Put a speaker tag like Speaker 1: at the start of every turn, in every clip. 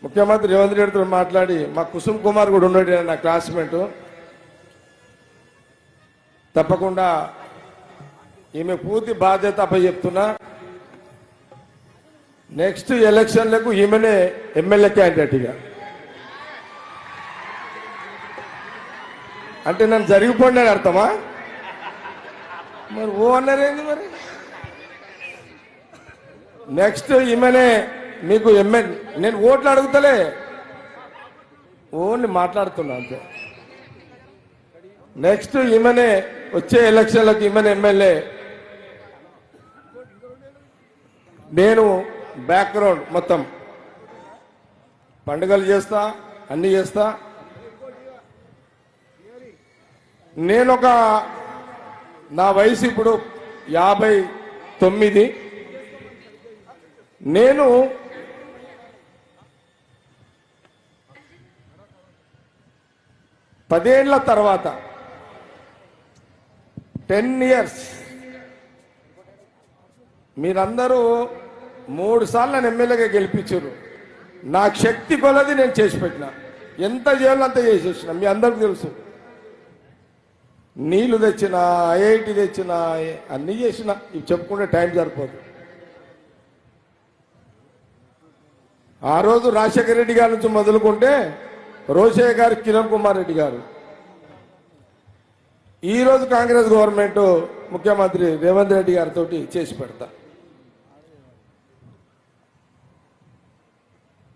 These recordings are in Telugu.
Speaker 1: ముఖ్యమంత్రి రేవంత్ రెడ్డితో మాట్లాడి మా కుసుమ్ కుమార్ కూడా ఉన్నాడు నా క్లాస్మేట్, తప్పకుండా ఈమె పూర్తి బాధ్యత అప్పచెప్తున్నా. నెక్స్ట్ ఎలక్షన్లకు ఈమెనే ఎమ్మెల్యే క్యాండిడేట్గా. అంటే నన్ను జరిగిపోండి అని అర్థమా? మరి ఓ అన్నారేంది మరి? నెక్స్ట్ ఈమెనే మీకు ఎమ్మెల్యే. నేను ఓట్లు అడుగుతలే, ఓన్లీ మాట్లాడుతున్నా అంతే. నెక్స్ట్ ఈమెనే వచ్చే ఎలక్షన్లకు ఈమెనే ఎమ్మెల్యే. నేను బ్యాక్గ్రౌండ్ మొత్తం పండుగలు చేస్తా, అన్ని చేస్తా. నా వయసు ఇప్పుడు 59. నేను పదేళ్ల తర్వాత 10 years మీరందరూ 3 సార్లు నన్ను ఎమ్మెల్యేగా గెలిపించారు. నాకు శక్తి కొలది నేను చేసి పెట్టిన, ఎంత చేయాలో అంత చేసేసిన. మీ అందరికి తెలుసు. నీళ్లు తెచ్చిన, ఐఐటి తెచ్చిన, అన్నీ చేసిన. ఇవి చెప్పుకుంటే టైం సరిపోదు. ఆ రోజు రాజశేఖర రెడ్డి గారి నుంచి మొదలుకుంటే రోషయ్య గారు, కిరణ్ కుమార్ రెడ్డి గారు, ఈరోజు కాంగ్రెస్ గవర్నమెంట్ ముఖ్యమంత్రి రేవంత్ రెడ్డి గారితో చేసి పెడతా.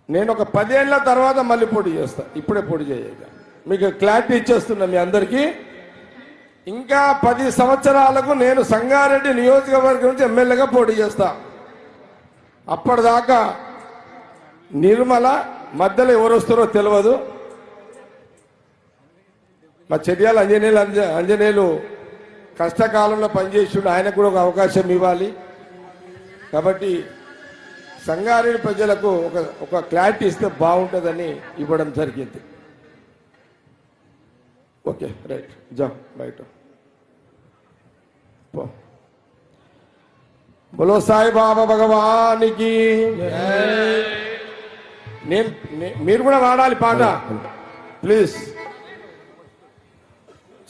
Speaker 1: నేను ఒక 10 ఏళ్ల తర్వాత మళ్ళీ పోటీ చేస్తా, ఇప్పుడే పోటీ చేయక. మీకు క్లారిటీ ఇచ్చేస్తున్నా మీ అందరికీ. ఇంకా 10 సంవత్సరాలకు నేను సంగారెడ్డి నియోజకవర్గం నుంచి ఎమ్మెల్యేగా పోటీ చేస్తా. అప్పటిదాకా నిర్మల మధ్యలో ఎవరు వస్తారో తెలియదు. మా చర్యాల అంజనేయులు కష్టకాలంలో పనిచేసిండు, ఆయనకు కూడా ఒక అవకాశం ఇవ్వాలి. కాబట్టి సంగారెడ్డి ప్రజలకు ఒక క్లారిటీ ఇస్తే బాగుంటుందని ఇవ్వడం జరిగింది. ఓకే, రైట్, జా బయట పో. బోలో సాయి బాబా భగవానికి. మీరు కూడా వాడాలి పాట ప్లీజ్.